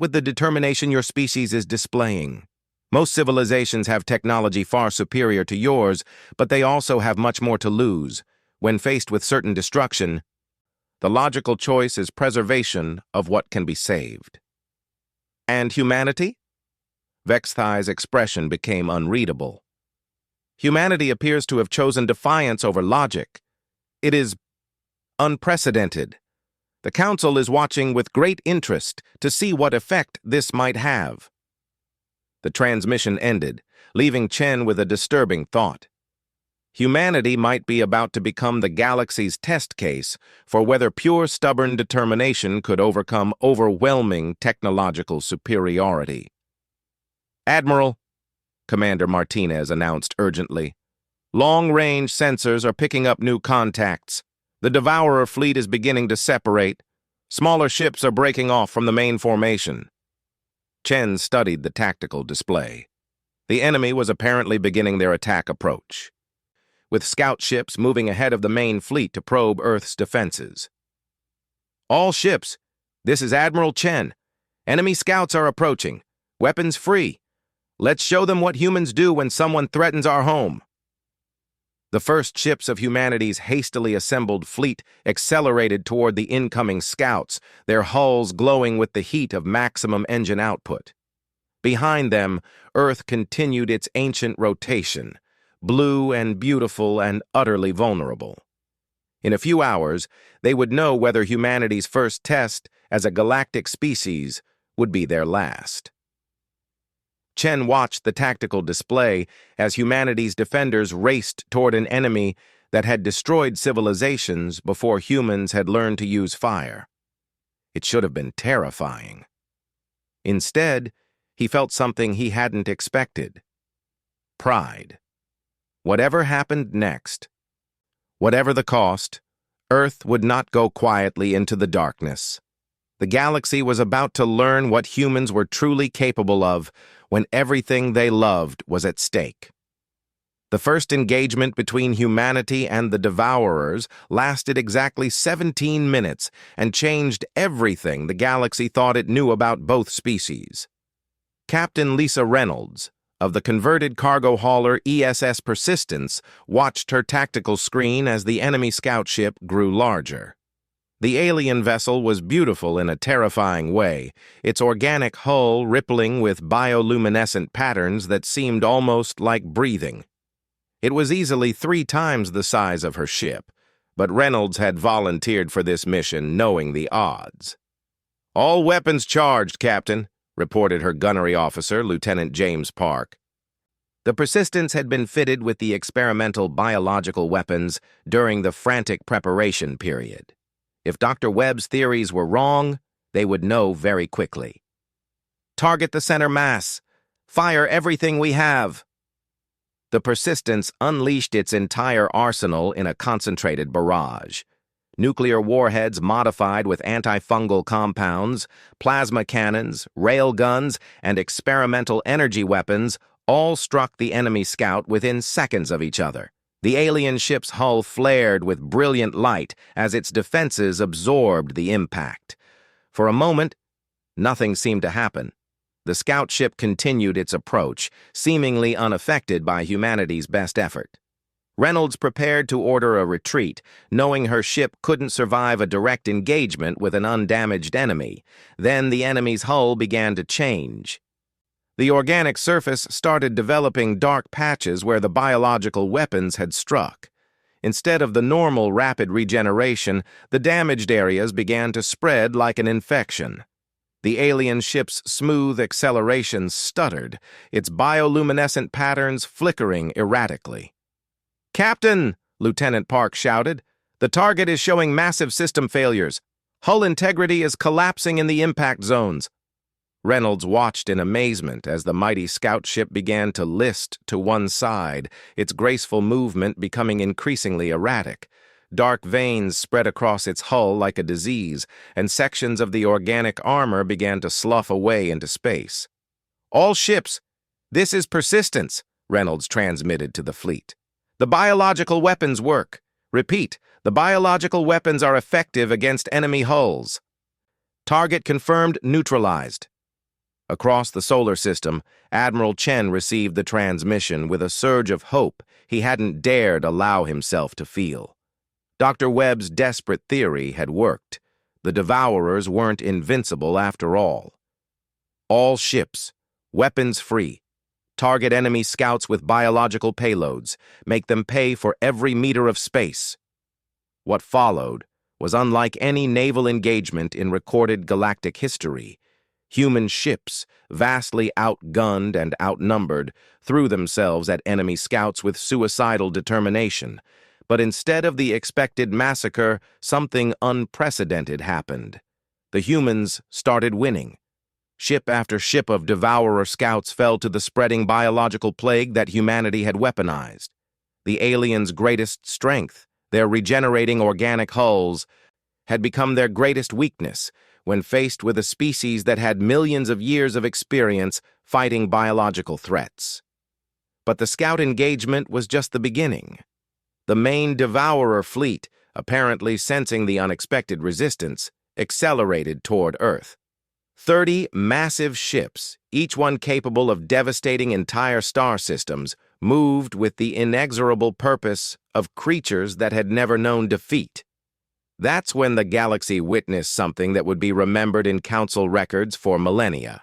[SPEAKER 1] with the determination your species is displaying. Most civilizations have technology far superior to yours, but they also have much more to lose. When faced with certain destruction, the logical choice is preservation of what can be saved." "And humanity?" Vexthai's expression became unreadable. "Humanity appears to have chosen defiance over logic. It is unprecedented. The Council is watching with great interest to see what effect this might have." The transmission ended, leaving Chen with a disturbing thought. Humanity might be about to become the galaxy's test case for whether pure stubborn determination could overcome overwhelming technological superiority. "Admiral," Commander Martinez announced urgently, "long-range sensors are picking up new contacts. The Devourer fleet is beginning to separate. Smaller ships are breaking off from the main formation." Chen studied the tactical display. The enemy was apparently beginning their attack approach, with scout ships moving ahead of the main fleet to probe Earth's defenses. "All ships, this is Admiral Chen. Enemy scouts are approaching. Weapons free. Let's show them what humans do when someone threatens our home." The first ships of humanity's hastily assembled fleet accelerated toward the incoming scouts, their hulls glowing with the heat of maximum engine output. Behind them, Earth continued its ancient rotation, blue and beautiful and utterly vulnerable. In a few hours, they would know whether humanity's first test as a galactic species would be their last. Chen watched the tactical display as humanity's defenders raced toward an enemy that had destroyed civilizations before humans had learned to use fire. It should have been terrifying. Instead, he felt something he hadn't expected. Pride. Whatever happened next, whatever the cost, Earth would not go quietly into the darkness. The galaxy was about to learn what humans were truly capable of when everything they loved was at stake. The first engagement between humanity and the Devourers lasted exactly 17 minutes and changed everything the galaxy thought it knew about both species. Captain Lisa Reynolds, of the converted cargo hauler ESS Persistence, watched her tactical screen as the enemy scout ship grew larger. The alien vessel was beautiful in a terrifying way, its organic hull rippling with bioluminescent patterns that seemed almost like breathing. It was easily 3 times the size of her ship, but Reynolds had volunteered for this mission knowing the odds. "All weapons charged, Captain," reported her gunnery officer, Lieutenant James Park. The Persistence had been fitted with the experimental biological weapons during the frantic preparation period. If Dr. Webb's theories were wrong, they would know very quickly. "Target the center mass. Fire everything we have." The Persistence unleashed its entire arsenal in a concentrated barrage. Nuclear warheads modified with antifungal compounds, plasma cannons, rail guns, and experimental energy weapons all struck the enemy scout within seconds of each other. The alien ship's hull flared with brilliant light as its defenses absorbed the impact. For a moment, nothing seemed to happen. The scout ship continued its approach, seemingly unaffected by humanity's best effort. Reynolds prepared to order a retreat, knowing her ship couldn't survive a direct engagement with an undamaged enemy. Then the enemy's hull began to change. The organic surface started developing dark patches where the biological weapons had struck. Instead of the normal rapid regeneration, the damaged areas began to spread like an infection. The alien ship's smooth acceleration stuttered, its bioluminescent patterns flickering erratically. "Captain!" Lieutenant Park shouted. "The target is showing massive system failures. Hull integrity is collapsing in the impact zones." Reynolds watched in amazement as the mighty scout ship began to list to one side, its graceful movement becoming increasingly erratic. Dark veins spread across its hull like a disease, and sections of the organic armor began to slough away into space. "All ships, this is Persistence," Reynolds transmitted to the fleet. "The biological weapons work. Repeat, the biological weapons are effective against enemy hulls. Target confirmed neutralized." Across the solar system, Admiral Chen received the transmission with a surge of hope he hadn't dared allow himself to feel. Dr. Webb's desperate theory had worked. The Devourers weren't invincible after all. "All ships, weapons free. Target enemy scouts with biological payloads. Make them pay for every meter of space." What followed was unlike any naval engagement in recorded galactic history. Human ships, vastly outgunned and outnumbered, threw themselves at enemy scouts with suicidal determination. But instead of the expected massacre, something unprecedented happened. The humans started winning. Ship after ship of Devourer scouts fell to the spreading biological plague that humanity had weaponized. The aliens' greatest strength, their regenerating organic hulls, had become their greatest weakness when faced with a species that had millions of years of experience fighting biological threats. But the scout engagement was just the beginning. The main Devourer fleet, apparently sensing the unexpected resistance, accelerated toward Earth. 30 massive ships, each one capable of devastating entire star systems, moved with the inexorable purpose of creatures that had never known defeat. That's when the galaxy witnessed something that would be remembered in Council records for millennia: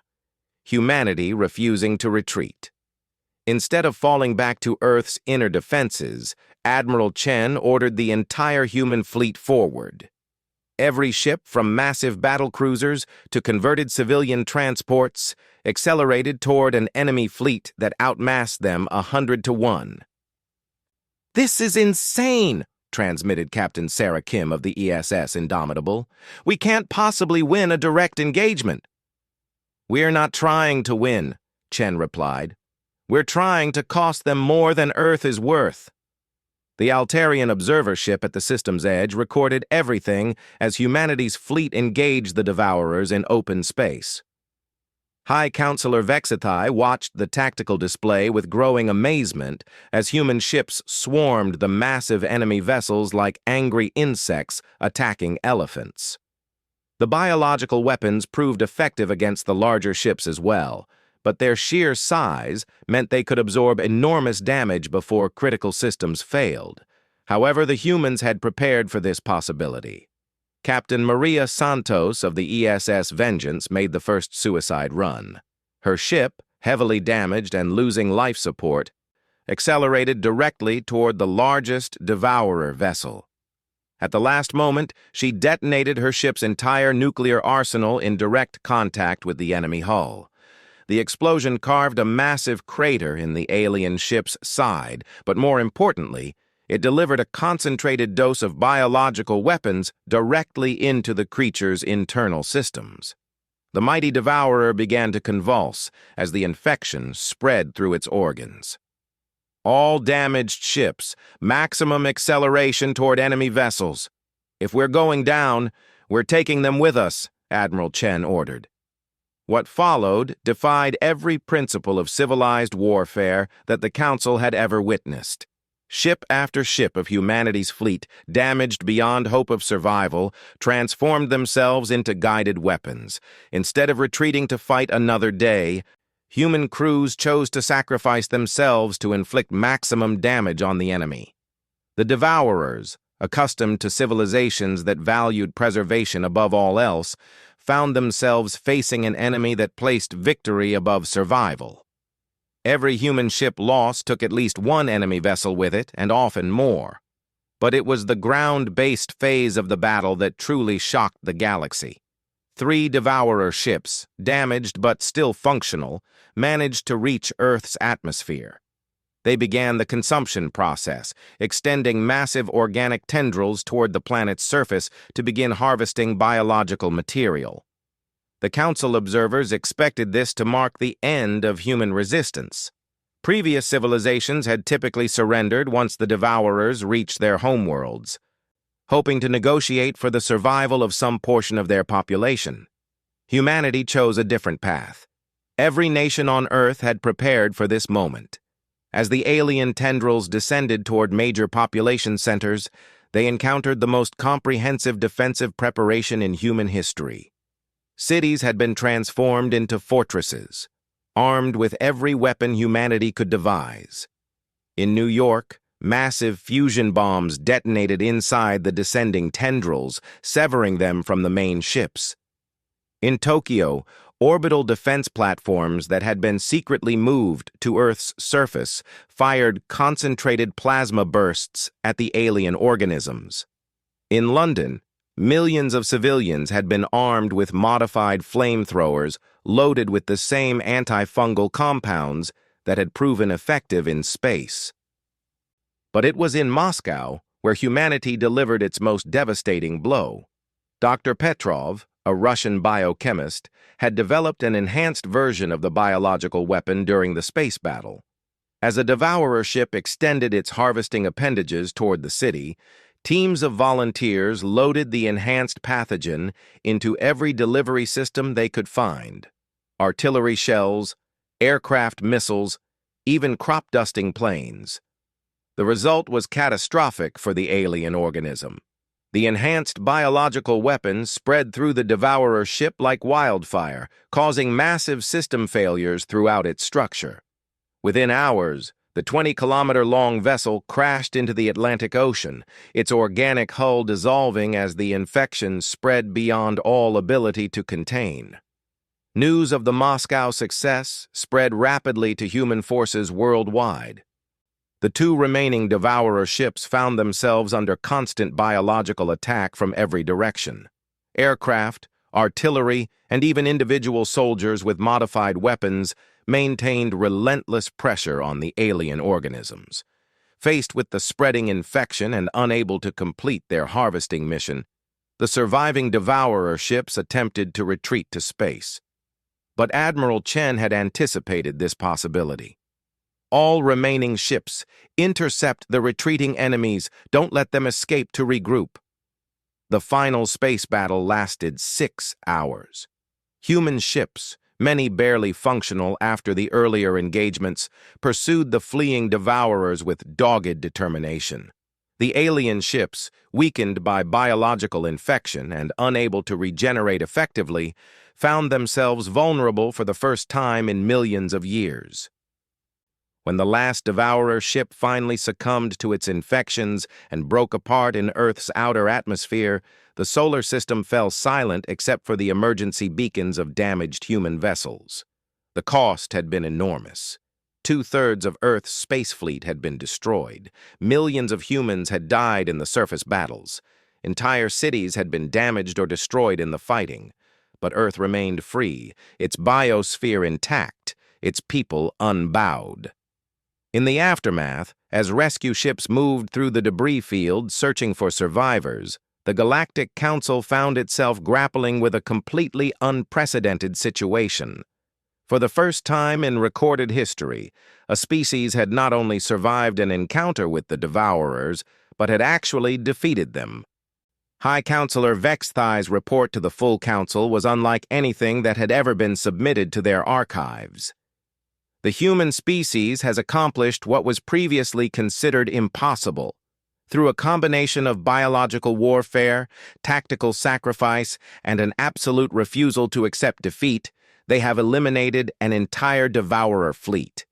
[SPEAKER 1] humanity refusing to retreat. Instead of falling back to Earth's inner defenses, Admiral Chen ordered the entire human fleet forward. Every ship, from massive battlecruisers to converted civilian transports, accelerated toward an enemy fleet that outmassed them 100 to 1. "This is insane," transmitted Captain Sarah Kim of the ESS Indomitable. "We can't possibly win a direct engagement." "We're not trying to win," Chen replied. "We're trying to cost them more than Earth is worth." The Altarian observer ship at the system's edge recorded everything as humanity's fleet engaged the Devourers in open space. High Counselor Vexithai watched the tactical display with growing amazement as human ships swarmed the massive enemy vessels like angry insects attacking elephants. The biological weapons proved effective against the larger ships as well, but their sheer size meant they could absorb enormous damage before critical systems failed. However, the humans had prepared for this possibility. Captain Maria Santos of the ESS Vengeance made the first suicide run. Her ship, heavily damaged and losing life support, accelerated directly toward the largest Devourer vessel. At the last moment, she detonated her ship's entire nuclear arsenal in direct contact with the enemy hull. The explosion carved a massive crater in the alien ship's side, but more importantly, it delivered a concentrated dose of biological weapons directly into the creature's internal systems. The mighty Devourer began to convulse as the infection spread through its organs. "All damaged ships, maximum acceleration toward enemy vessels. If we're going down, we're taking them with us," Admiral Chen ordered. What followed defied every principle of civilized warfare that the Council had ever witnessed. Ship after ship of humanity's fleet, damaged beyond hope of survival, transformed themselves into guided weapons. Instead of retreating to fight another day, human crews chose to sacrifice themselves to inflict maximum damage on the enemy. The Devourers, accustomed to civilizations that valued preservation above all else, found themselves facing an enemy that placed victory above survival. Every human ship lost took at least one enemy vessel with it, and often more. But it was the ground-based phase of the battle that truly shocked the galaxy. 3 Devourer ships, damaged but still functional, managed to reach Earth's atmosphere. They began the consumption process, extending massive organic tendrils toward the planet's surface to begin harvesting biological material. The Council observers expected this to mark the end of human resistance. Previous civilizations had typically surrendered once the Devourers reached their homeworlds, hoping to negotiate for the survival of some portion of their population. Humanity chose a different path. Every nation on Earth had prepared for this moment. As the alien tendrils descended toward major population centers, they encountered the most comprehensive defensive preparation in human history. Cities had been transformed into fortresses, armed with every weapon humanity could devise. In New York, massive fusion bombs detonated inside the descending tendrils, severing them from the main ships. In Tokyo, orbital defense platforms that had been secretly moved to Earth's surface fired concentrated plasma bursts at the alien organisms. In London, millions of civilians had been armed with modified flamethrowers loaded with the same antifungal compounds that had proven effective in space. But it was in Moscow where humanity delivered its most devastating blow. Dr. Petrov, a Russian biochemist, had developed an enhanced version of the biological weapon during the space battle. As a Devourer ship extended its harvesting appendages toward the city, teams of volunteers loaded the enhanced pathogen into every delivery system they could find: artillery shells, aircraft missiles, even crop-dusting planes. The result was catastrophic for the alien organism. The enhanced biological weapons spread through the Devourer ship like wildfire, causing massive system failures throughout its structure. Within hours, the 20-kilometer-long vessel crashed into the Atlantic Ocean, its organic hull dissolving as the infection spread beyond all ability to contain. News of the Moscow success spread rapidly to human forces worldwide. The two remaining Devourer ships found themselves under constant biological attack from every direction. Aircraft, artillery, and even individual soldiers with modified weapons maintained relentless pressure on the alien organisms. Faced with the spreading infection and unable to complete their harvesting mission, the surviving Devourer ships attempted to retreat to space. But Admiral Chen had anticipated this possibility. All remaining ships, intercept the retreating enemies, don't let them escape to regroup. The final space battle lasted 6 hours. Human ships, many barely functional after the earlier engagements, pursued the fleeing Devourers with dogged determination. The alien ships, weakened by biological infection and unable to regenerate effectively, found themselves vulnerable for the first time in millions of years. When the last Devourer ship finally succumbed to its infections and broke apart in Earth's outer atmosphere, the solar system fell silent except for the emergency beacons of damaged human vessels. The cost had been enormous. 2/3 of Earth's space fleet had been destroyed. Millions of humans had died in the surface battles. Entire cities had been damaged or destroyed in the fighting. But Earth remained free, its biosphere intact, its people unbowed. In the aftermath, as rescue ships moved through the debris field searching for survivors, the Galactic Council found itself grappling with a completely unprecedented situation. For the first time in recorded history, a species had not only survived an encounter with the Devourers, but had actually defeated them. High Counselor Vexthai's report to the full council was unlike anything that had ever been submitted to their archives. The human species has accomplished what was previously considered impossible. Through a combination of biological warfare, tactical sacrifice, and an absolute refusal to accept defeat, they have eliminated an entire Devourer fleet.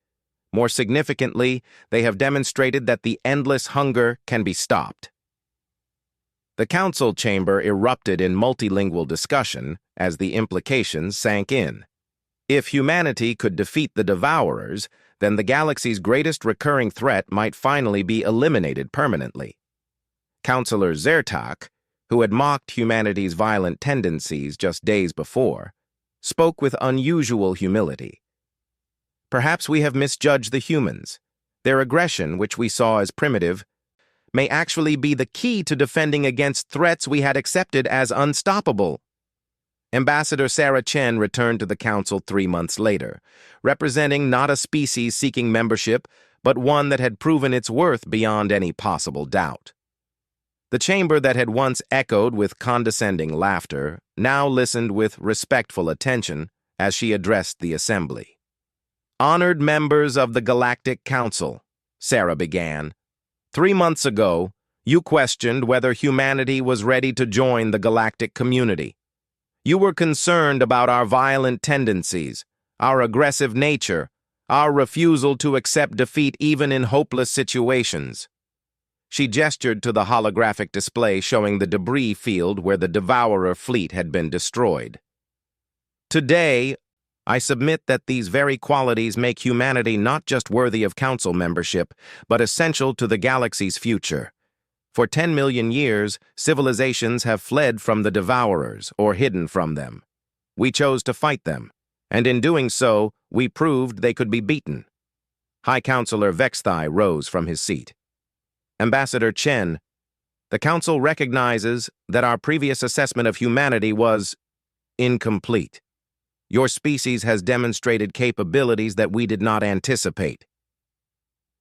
[SPEAKER 1] More significantly, they have demonstrated that the endless hunger can be stopped. The council chamber erupted in multilingual discussion as the implications sank in. If humanity could defeat the Devourers, then the galaxy's greatest recurring threat might finally be eliminated permanently. Counselor Zertak, who had mocked humanity's violent tendencies just days before, spoke with unusual humility. Perhaps we have misjudged the humans. Their aggression, which we saw as primitive, may actually be the key to defending against threats we had accepted as unstoppable. Ambassador Sarah Chen returned to the council 3 months later, representing not a species seeking membership, but one that had proven its worth beyond any possible doubt. The chamber that had once echoed with condescending laughter now listened with respectful attention as she addressed the assembly. "Honored members of the Galactic Council," Sarah began, "3 months ago, you questioned whether humanity was ready to join the galactic community. You were concerned about our violent tendencies, our aggressive nature, our refusal to accept defeat even in hopeless situations." She gestured to the holographic display showing the debris field where the Devourer fleet had been destroyed. "Today, I submit that these very qualities make humanity not just worthy of council membership, but essential to the galaxy's future. For 10 million years, civilizations have fled from the Devourers or hidden from them. We chose to fight them, and in doing so, we proved they could be beaten." High Counselor Vexthai rose from his seat. "Ambassador Chen, the Council recognizes that our previous assessment of humanity was incomplete. Your species has demonstrated capabilities that we did not anticipate."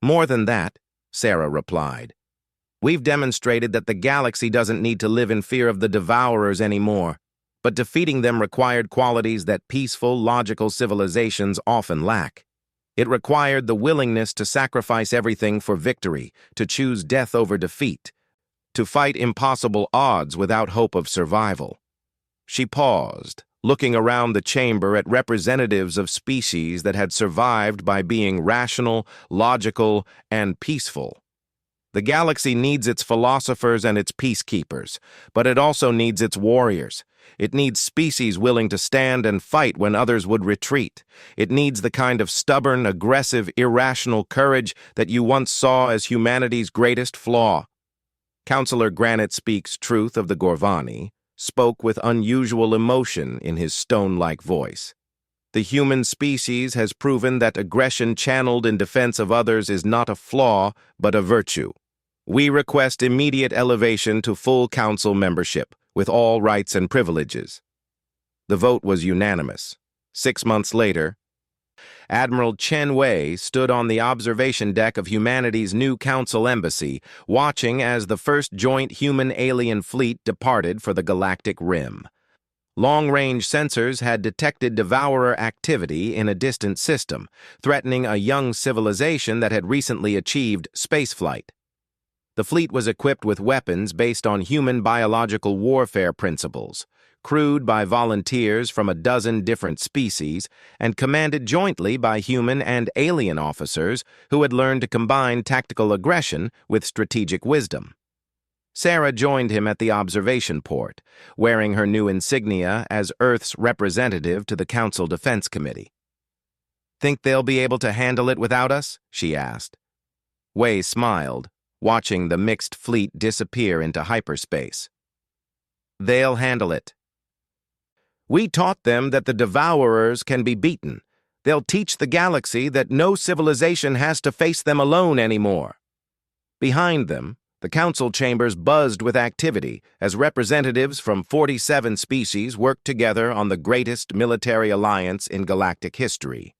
[SPEAKER 1] "More than that," Sarah replied. "We've demonstrated that the galaxy doesn't need to live in fear of the Devourers anymore, but defeating them required qualities that peaceful, logical civilizations often lack. It required the willingness to sacrifice everything for victory, to choose death over defeat. to fight impossible odds without hope of survival. She paused, looking around the chamber at representatives of species that had survived by being rational, logical, and peaceful. The galaxy needs its philosophers and its peacekeepers, but it also needs its warriors. It needs species willing to stand and fight when others would retreat. It needs the kind of stubborn, aggressive, irrational courage that you once saw as humanity's greatest flaw. Counselor Granite Speaks Truth of the Gorvani spoke with unusual emotion in his stone-like voice. The human species has proven that aggression channeled in defense of others is not a flaw, but a virtue. We request immediate elevation to full council membership, with all rights and privileges. The vote was unanimous. 6 months later, Admiral Chen Wei stood on the observation deck of humanity's new council embassy, watching as the first joint human-alien fleet departed for the galactic rim. Long-range sensors had detected devourer activity in a distant system, threatening a young civilization that had recently achieved spaceflight. The fleet was equipped with weapons based on human biological warfare principles, crewed by volunteers from a dozen different species, and commanded jointly by human and alien officers who had learned to combine tactical aggression with strategic wisdom. Sarah joined him at the observation port, wearing her new insignia as Earth's representative to the Council Defense Committee. "Think they'll be able to handle it without us?" she asked. Wei smiled, watching the mixed fleet disappear into hyperspace. "They'll handle it. We taught them that the devourers can be beaten. They'll teach the galaxy that no civilization has to face them alone anymore." Behind them, the council chambers buzzed with activity as representatives from 47 species worked together on the greatest military alliance in galactic history.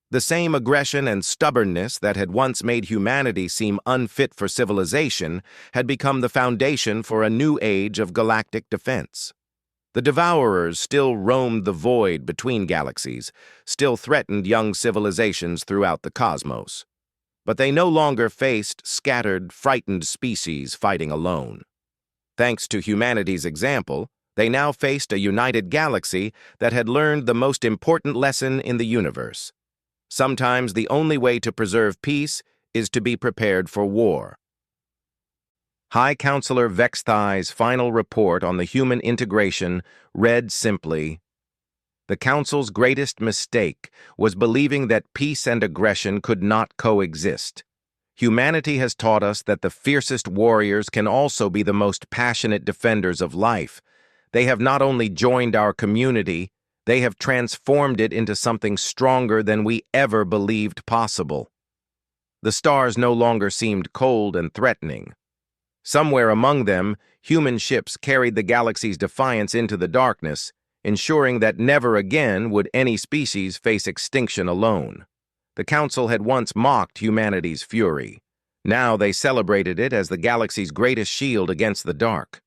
[SPEAKER 1] The same aggression and stubbornness that had once made humanity seem unfit for civilization had become the foundation for a new age of galactic defense. The devourers still roamed the void between galaxies, still threatened young civilizations throughout the cosmos. But they no longer faced scattered, frightened species fighting alone. Thanks to humanity's example, they now faced a united galaxy that had learned the most important lesson in the universe. Sometimes the only way to preserve peace is to be prepared for war. High Counselor Vexthai's final report on the human integration read simply, "The Council's greatest mistake was believing that peace and aggression could not coexist. Humanity has taught us that the fiercest warriors can also be the most passionate defenders of life. They have not only joined our community, they have transformed it into something stronger than we ever believed possible." The stars no longer seemed cold and threatening. Somewhere among them, human ships carried the galaxy's defiance into the darkness, ensuring that never again would any species face extinction alone. The Council had once mocked humanity's fury. Now they celebrated it as the galaxy's greatest shield against the dark.